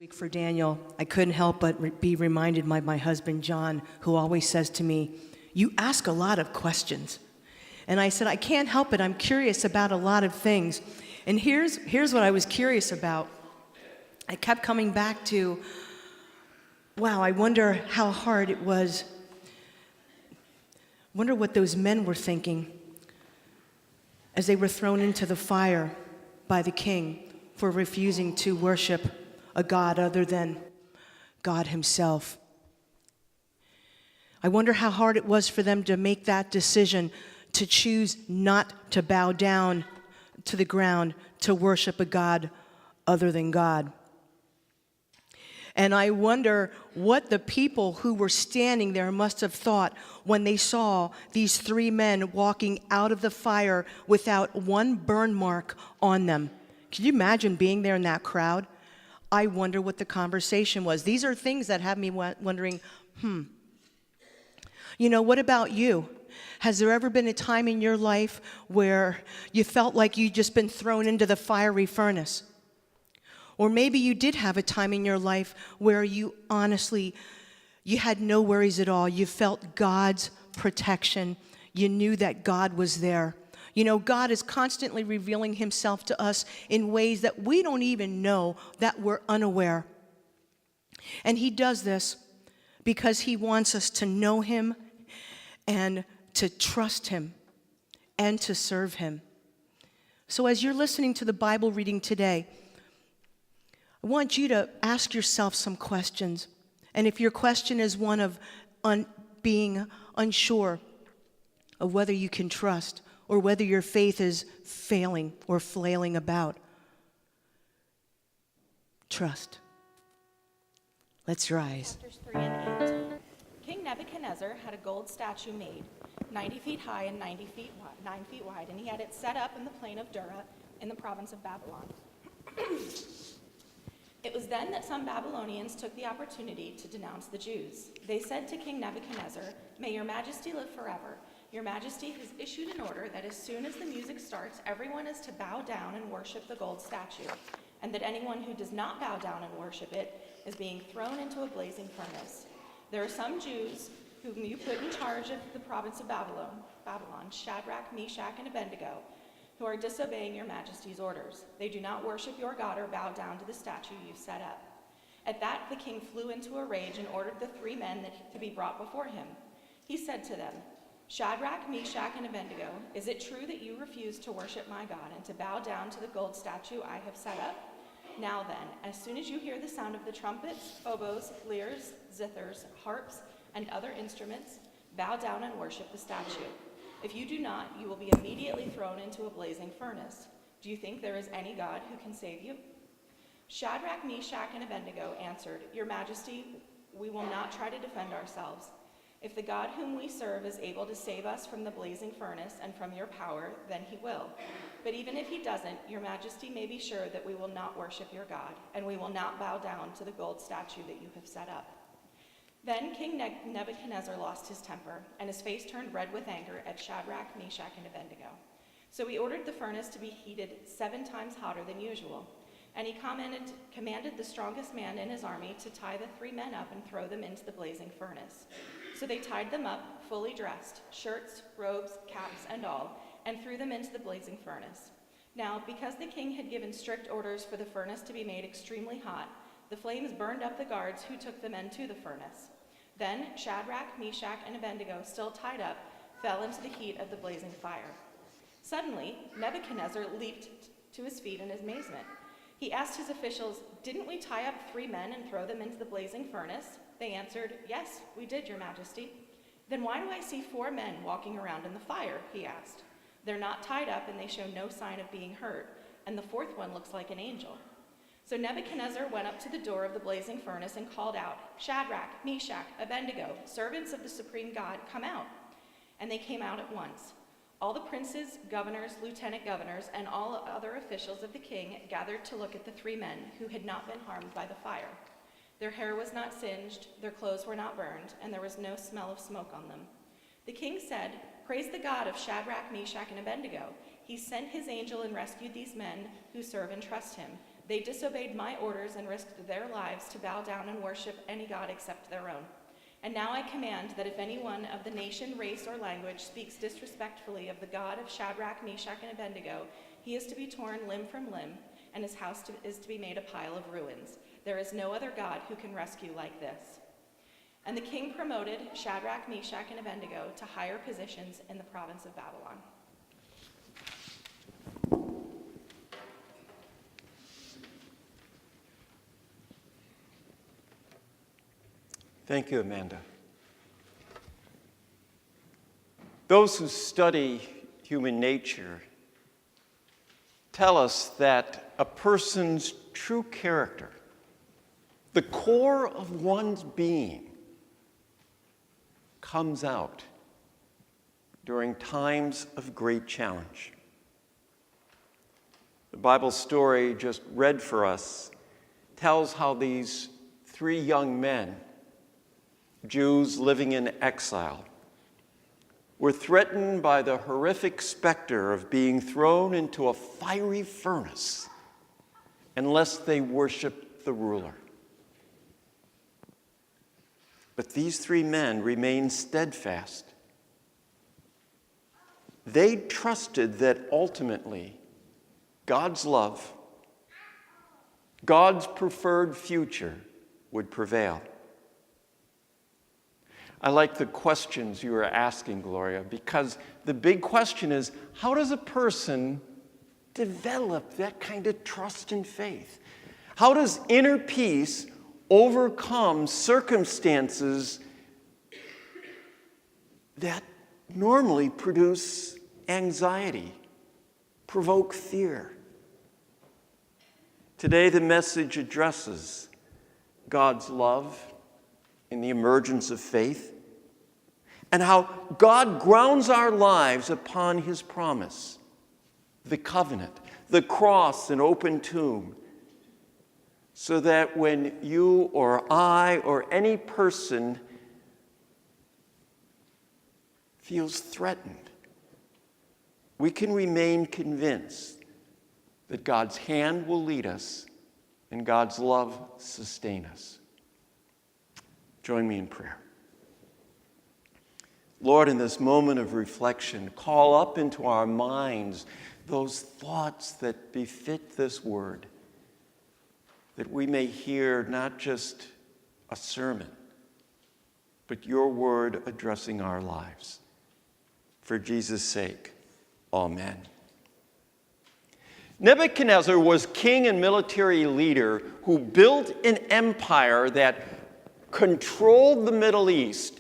Week for Daniel, I couldn't help but be reminded by my husband, John, who always says to me, "You ask a lot of questions." And I said, "I can't help it. I'm curious about a lot of things." And here's what I was curious about. I kept coming back to, wow, I wonder how hard it was. Wonder what those men were thinking as they were thrown into the fire by the king for refusing to worship a God other than God himself. I wonder how hard it was for them to make that decision, to choose not to bow down to the ground to worship a God other than God. And I wonder what the people who were standing there must have thought when they saw these three men walking out of the fire without one burn mark on them. Can you imagine being there in that crowd? I wonder what the conversation was. These are things that have me wondering, what about you? Has there ever been a time in your life where you felt like you'd just been thrown into the fiery furnace? Or maybe you did have a time in your life where you had no worries at all. You felt God's protection. You knew that God was there. God is constantly revealing himself to us in ways that we don't even know, that we're unaware. And he does this because he wants us to know him and to trust him and to serve him. So as you're listening to the Bible reading today, I want you to ask yourself some questions. And if your question is one of being unsure of whether you can trust, or whether your faith is failing or flailing about, trust. Let's rise. Chapters 3 and 8. King Nebuchadnezzar had a gold statue made, 90 feet high and 9 feet wide, and he had it set up in the plain of Dura in the province of Babylon. It was then that some Babylonians took the opportunity to denounce the Jews. They said to King Nebuchadnezzar, "May your majesty live forever. Your majesty has issued an order that as soon as the music starts, everyone is to bow down and worship the gold statue, and that anyone who does not bow down and worship it is being thrown into a blazing furnace. There are some Jews whom you put in charge of the province of Babylon, Shadrach, Meshach, and Abednego, who are disobeying your majesty's orders. They do not worship your God or bow down to the statue you've set up." At that, the king flew into a rage and ordered the three men to be brought before him. He said to them, "Shadrach, Meshach, and Abednego, is it true that you refuse to worship my God and to bow down to the gold statue I have set up? Now then, as soon as you hear the sound of the trumpets, oboes, lyres, zithers, harps, and other instruments, bow down and worship the statue. If you do not, you will be immediately thrown into a blazing furnace. Do you think there is any God who can save you?" Shadrach, Meshach, and Abednego answered, "Your majesty, we will not try to defend ourselves. If the God whom we serve is able to save us from the blazing furnace and from your power, then he will. But even if he doesn't, your majesty may be sure that we will not worship your God, and we will not bow down to the gold statue that you have set up." Then King Nebuchadnezzar lost his temper, and his face turned red with anger at Shadrach, Meshach, and Abednego. So he ordered the furnace to be heated 7 times hotter than usual. And he commanded the strongest man in his army to tie the 3 men up and throw them into the blazing furnace. So they tied them up, fully dressed, shirts, robes, caps, and all, and threw them into the blazing furnace. Now, because the king had given strict orders for the furnace to be made extremely hot, the flames burned up the guards who took the men to the furnace. Then Shadrach, Meshach, and Abednego, still tied up, fell into the heat of the blazing fire. Suddenly, Nebuchadnezzar leaped to his feet in amazement. He asked his officials, "Didn't we tie up 3 men and throw them into the blazing furnace?" They answered, "Yes, we did, your majesty." "Then why do I see 4 men walking around in the fire?" he asked. "They're not tied up and they show no sign of being hurt, and the 4th one looks like an angel." So Nebuchadnezzar went up to the door of the blazing furnace and called out, "Shadrach, Meshach, Abednego, servants of the supreme God, come out." And they came out at once. All the princes, governors, lieutenant governors, and all other officials of the king gathered to look at the 3 men who had not been harmed by the fire. Their hair was not singed, their clothes were not burned, and there was no smell of smoke on them. The king said, "Praise the God of Shadrach, Meshach, and Abednego. He sent his angel and rescued these men who serve and trust him. They disobeyed my orders and risked their lives to bow down and worship any god except their own. And now I command that if anyone of the nation, race, or language speaks disrespectfully of the God of Shadrach, Meshach, and Abednego, he is to be torn limb from limb, and his house is to be made a pile of ruins. There is no other God who can rescue like this." And the king promoted Shadrach, Meshach, and Abednego to higher positions in the province of Babylon. Thank you, Amanda. Those who study human nature tell us that a person's true character, the core of one's being, comes out during times of great challenge. The Bible story just read for us tells how these three young men, Jews living in exile, were threatened by the horrific specter of being thrown into a fiery furnace unless they worshiped the ruler. But these three men remained steadfast. They trusted that ultimately God's love, God's preferred future would prevail. I like the questions you are asking, Gloria, because the big question is, how does a person develop that kind of trust and faith? How does inner peace overcome circumstances that normally produce anxiety, provoke fear? Today, the message addresses God's love in the emergence of faith, and how God grounds our lives upon his promise, the covenant, the cross and open tomb, so that when you or I or any person feels threatened, we can remain convinced that God's hand will lead us and God's love sustain us. Join me in prayer. Lord, in this moment of reflection, call up into our minds those thoughts that befit this word, that we may hear not just a sermon, but your word addressing our lives. For Jesus' sake, amen. Nebuchadnezzar was king and military leader who built an empire that controlled the Middle East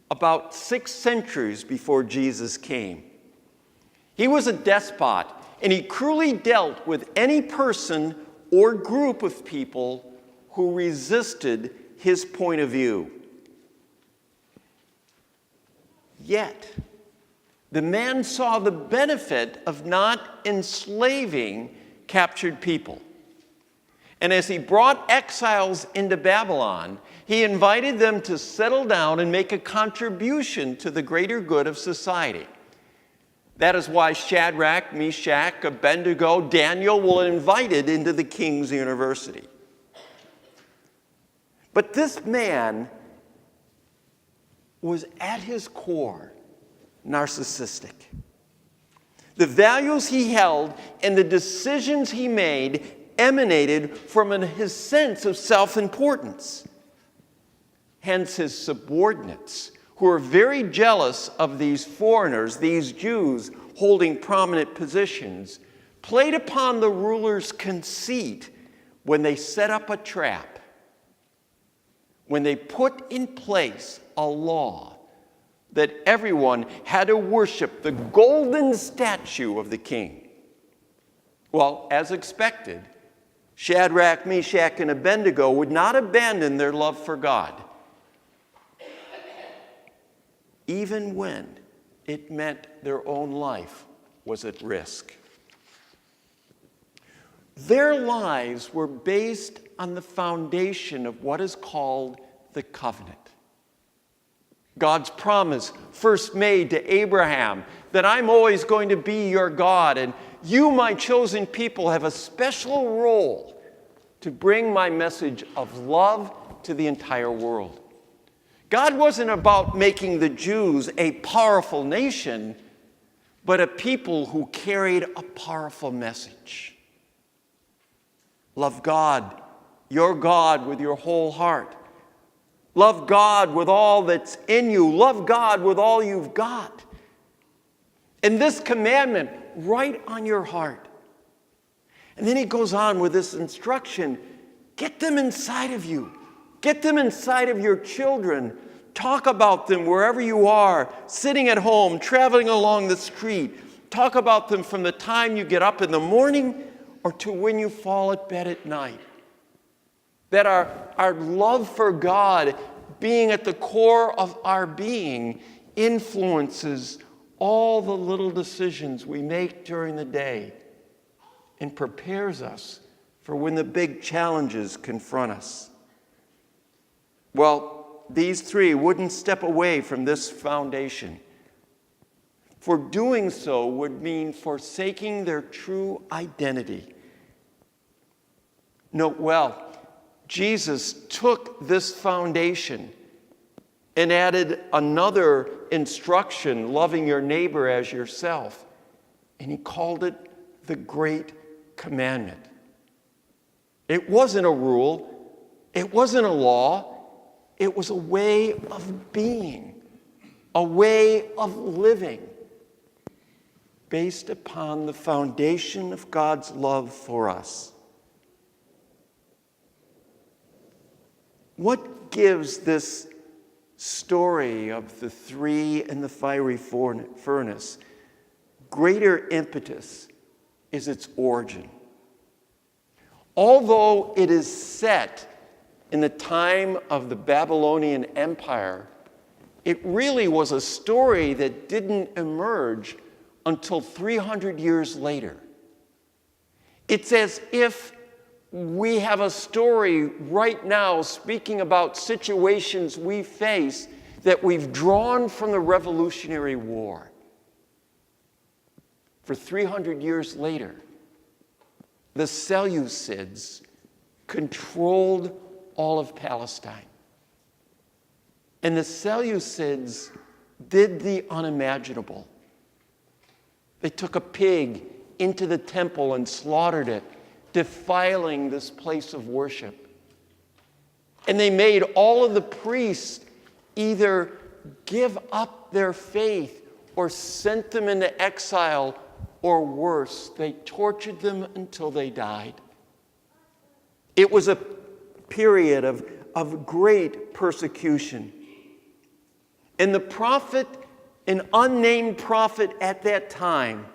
about 6 centuries before Jesus came. He was a despot, and he cruelly dealt with any person or group of people who resisted his point of view. Yet, the man saw the benefit of not enslaving captured people. And as he brought exiles into Babylon, he invited them to settle down and make a contribution to the greater good of society. That is why Shadrach, Meshach, Abednego, Daniel were invited into the king's university. But this man was at his core narcissistic. The values he held and the decisions he made emanated from his sense of self-importance. Hence his subordinates, who were very jealous of these foreigners, these Jews holding prominent positions, played upon the ruler's conceit when they set up a trap, when they put in place a law that everyone had to worship the golden statue of the king. Well, as expected, Shadrach, Meshach, and Abednego would not abandon their love for God, even when it meant their own life was at risk. Their lives were based on the foundation of what is called the covenant. God's promise first made to Abraham that I'm always going to be your God, and you, my chosen people, have a special role to bring my message of love to the entire world. God wasn't about making the Jews a powerful nation, but a people who carried a powerful message. Love God, your God, with your whole heart. Love God with all that's in you. Love God with all you've got. And this commandment right on your heart. And then he goes on with this instruction. Get them inside of you. Get them inside of your children. Talk about them wherever you are, sitting at home, traveling along the street. Talk about them from the time you get up in the morning or to when you fall at bed at night. That our love for God being at the core of our being influences all the little decisions we make during the day and prepares us for when the big challenges confront us. Well, these three wouldn't step away from this foundation. For doing so would mean forsaking their true identity. Note well, Jesus took this foundation and added another instruction, loving your neighbor as yourself, and he called it the Great Commandment. It wasn't a rule, it wasn't a law, it was a way of being, a way of living, based upon the foundation of God's love for us. What gives this story of the three in the fiery furnace greater impetus is its origin. Although it is set in the time of the Babylonian Empire, it really was a story that didn't emerge until 300 years later. It's as if we have a story right now speaking about situations we face that we've drawn from the Revolutionary War. For 300 years later, the Seleucids controlled all of Palestine. And the Seleucids did the unimaginable. They took a pig into the temple and slaughtered it, defiling this place of worship. And they made all of the priests either give up their faith or sent them into exile, or worse, they tortured them until they died. It was a period of great persecution. And the prophet, an unnamed prophet at that time,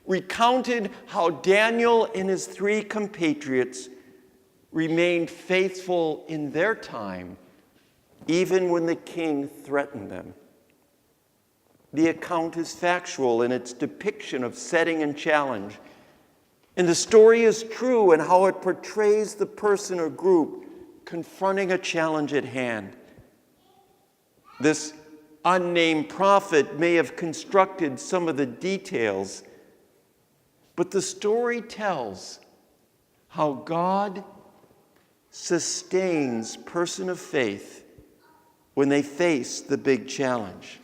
recounted how Daniel and his three compatriots remained faithful in their time, even when the king threatened them. The account is factual in its depiction of setting and challenge. And the story is true in how it portrays the person or group confronting a challenge at hand. This unnamed prophet may have constructed some of the details, but the story tells how God sustains person of faith when they face the big challenge.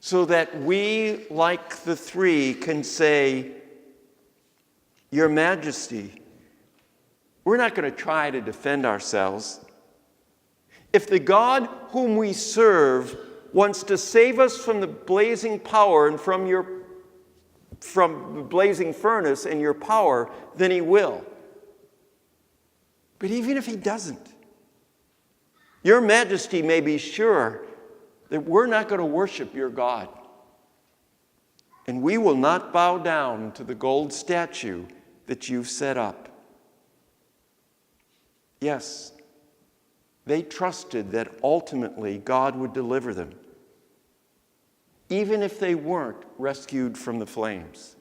So that we, like the three, can say, Your Majesty, we're not going to try to defend ourselves. If the God whom we serve wants to save us from the blazing power and from the blazing furnace and your power, then he will. But even if he doesn't, Your Majesty may be sure that we're not going to worship your God. And we will not bow down to the gold statue that you've set up. Yes, they trusted that ultimately God would deliver them, even if they weren't rescued from the flames.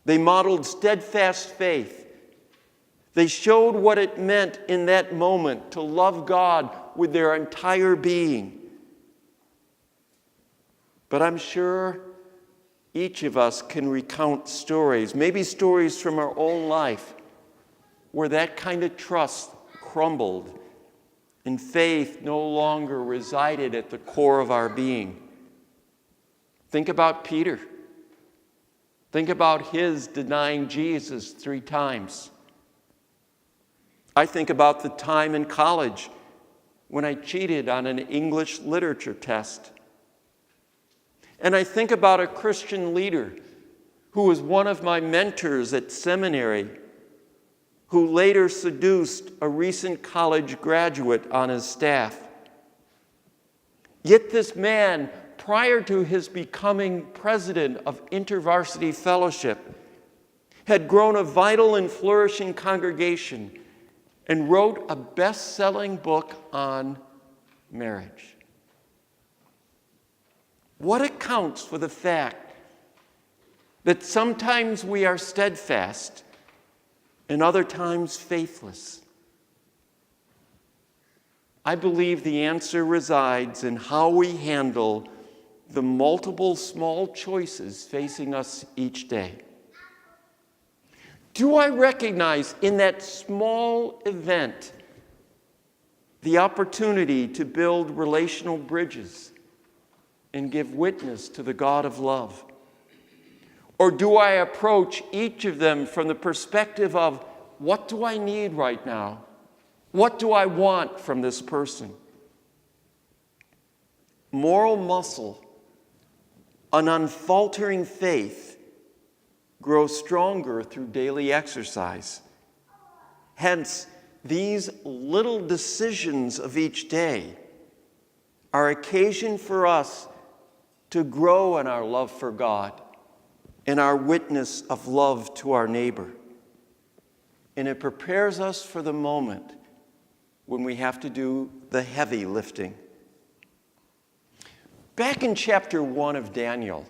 They modeled steadfast faith. They showed what it meant in that moment to love God with their entire being. But I'm sure each of us can recount stories, maybe stories from our own life, where that kind of trust crumbled and faith no longer resided at the core of our being. Think about Peter. Think about his denying Jesus 3 times. I think about the time in college when I cheated on an English literature test. And I think about a Christian leader who was one of my mentors at seminary, who later seduced a recent college graduate on his staff. Yet this man, prior to his becoming president of InterVarsity Fellowship, had grown a vital and flourishing congregation and wrote a best-selling book on marriage. What accounts for the fact that sometimes we are steadfast and other times faithless? I believe the answer resides in how we handle the multiple small choices facing us each day. Do I recognize in that small event the opportunity to build relational bridges and give witness to the God of love? Or do I approach each of them from the perspective of, what do I need right now? What do I want from this person? Moral muscle, an unfaltering faith, grows stronger through daily exercise. Hence, these little decisions of each day are occasion for us to grow in our love for God and our witness of love to our neighbor. And it prepares us for the moment when we have to do the heavy lifting. Back in chapter 1 of Daniel,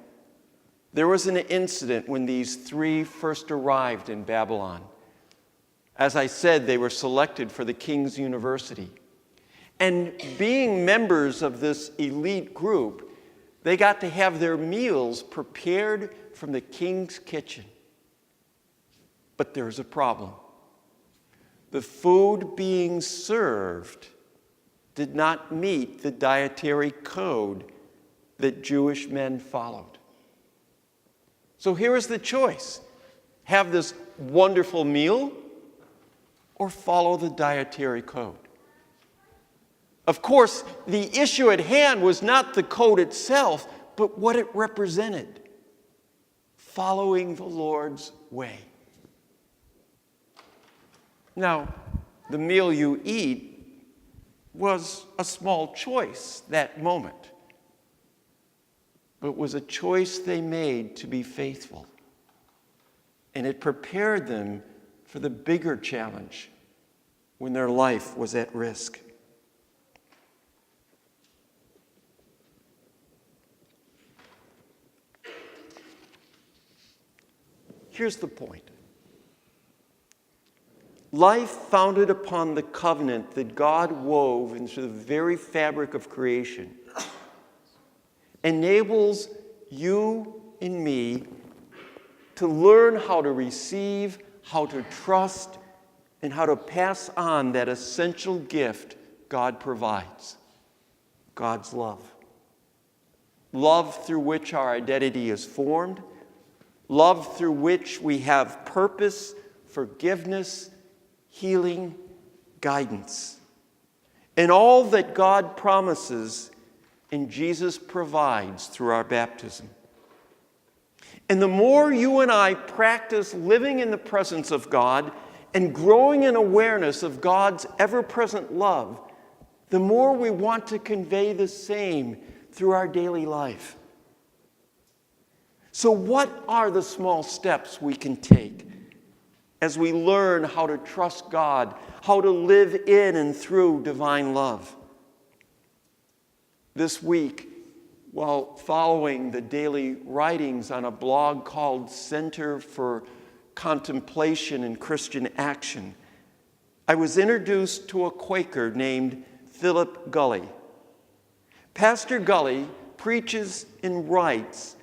there was an incident when these 3 first arrived in Babylon. As I said, they were selected for the king's university. And being members of this elite group, they got to have their meals prepared from the king's kitchen. But there's a problem. The food being served did not meet the dietary code that Jewish men followed. So here is the choice: have this wonderful meal or follow the dietary code. Of course, the issue at hand was not the code itself, but what it represented: following the Lord's way. Now, the meal you eat was a small choice that moment, but was a choice they made to be faithful. And it prepared them for the bigger challenge when their life was at risk. Here's the point. Life founded upon the covenant that God wove into the very fabric of creation enables you and me to learn how to receive, how to trust, and how to pass on that essential gift God provides: God's love. Love through which our identity is formed, love through which we have purpose, forgiveness, healing, guidance, and all that God promises and Jesus provides through our baptism. And the more you and I practice living in the presence of God and growing in awareness of God's ever-present love, the more we want to convey the same through our daily life. So what are the small steps we can take as we learn how to trust God, how to live in and through divine love? This week, while following the daily writings on a blog called Center for Contemplation and Christian Action, I was introduced to a Quaker named Philip Gulley. Pastor Gulley preaches and writes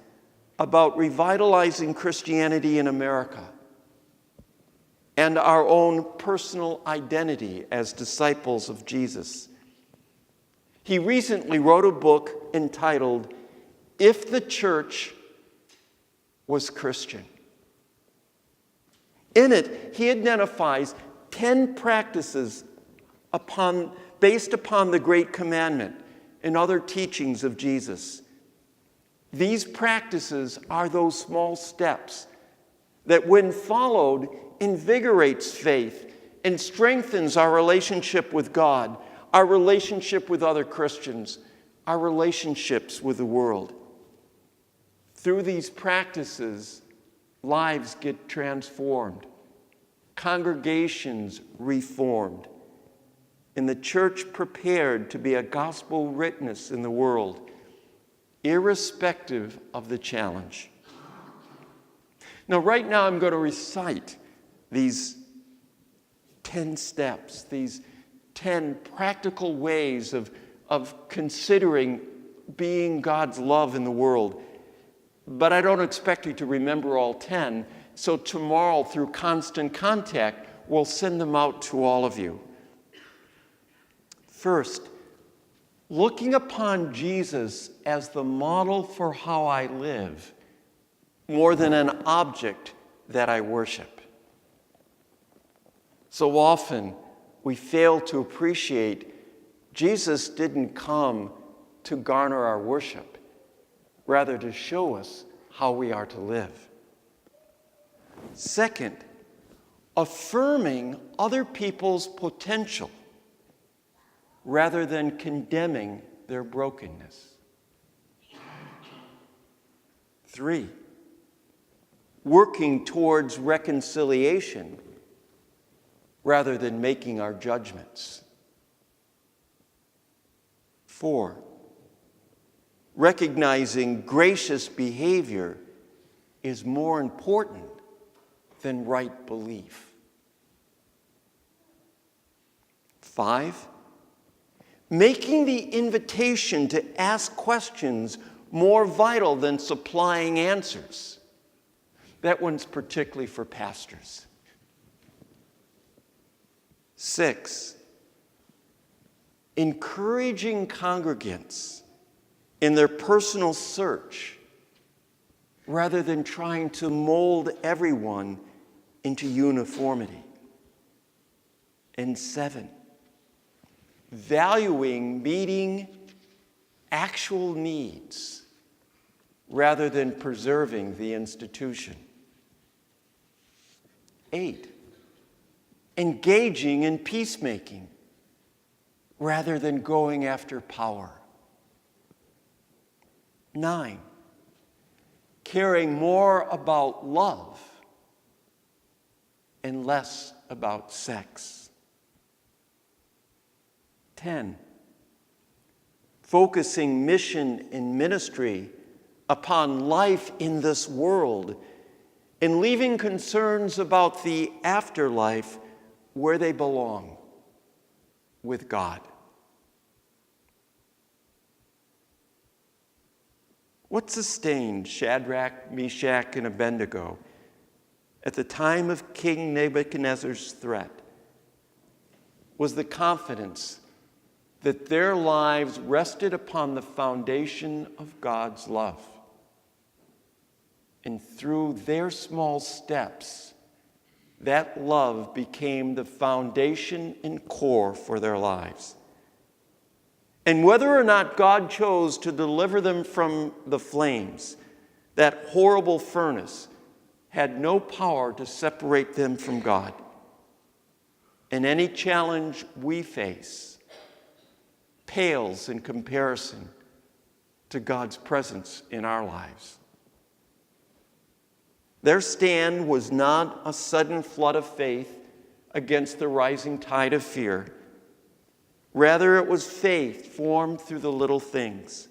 about revitalizing Christianity in America. and our own personal identity as disciples of Jesus. He recently wrote a book entitled, "If the Church Was Christian." In it, he identifies 10 practices based upon the Great Commandment and other teachings of Jesus. These practices are those small steps that, when followed, invigorates faith and strengthens our relationship with God, our relationship with other Christians, our relationships with the world. Through these practices, lives get transformed, congregations reformed, and the church prepared to be a gospel witness in the world, irrespective of the challenge. Now, right now, I'm going to recite these 10 steps, these 10 practical ways of considering being God's love in the world. But I don't expect you to remember all 10, so tomorrow, through constant contact, we'll send them out to all of you. First, looking upon Jesus as the model for how I live, more than an object that I worship. So often, we fail to appreciate Jesus didn't come to garner our worship, rather to show us how we are to live. Second, affirming other people's potential rather than condemning their brokenness. 3, working towards reconciliation rather than making our judgments. 4, recognizing gracious behavior is more important than right belief. 5, making the invitation to ask questions more vital than supplying answers. That one's particularly for pastors. 6, encouraging congregants in their personal search rather than trying to mold everyone into uniformity. And 7, valuing meeting actual needs rather than preserving the institution. 8, engaging in peacemaking rather than going after power. 9, caring more about love and less about sex. 10, focusing mission and ministry upon life in this world and leaving concerns about the afterlife where they belong, with God. What sustained Shadrach, Meshach, and Abednego at the time of King Nebuchadnezzar's threat was the confidence that their lives rested upon the foundation of God's love. And through their small steps, that love became the foundation and core for their lives. And whether or not God chose to deliver them from the flames, that horrible furnace had no power to separate them from God. And any challenge we face pales in comparison to God's presence in our lives. Their stand was not a sudden flood of faith against the rising tide of fear. Rather, it was faith formed through the little things,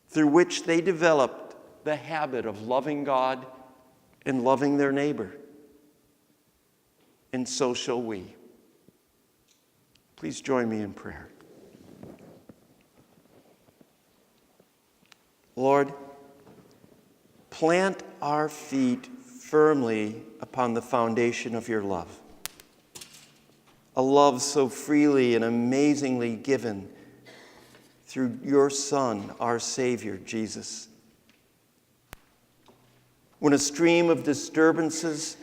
through which they developed the habit of loving God and loving their neighbor. And so shall we. Please join me in prayer. Lord, plant our feet firmly upon upon the foundation of your love. A love so freely and amazingly given through your Son, our Savior, Jesus. When a stream of disturbances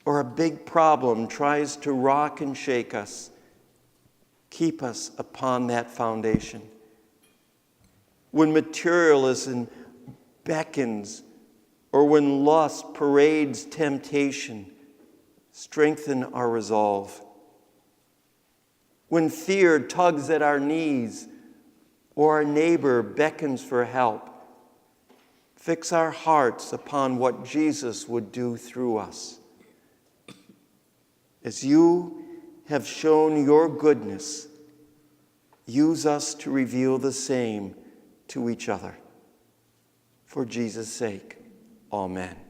or a big problem tries to rock and shake us, keep us upon that foundation. When materialism beckons, or when lust parades temptation, strengthen our resolve. When fear tugs at our knees, or our neighbor beckons for help, fix our hearts upon what Jesus would do through us. As you have shown your goodness, use us to reveal the same to each other. For Jesus' sake, amen.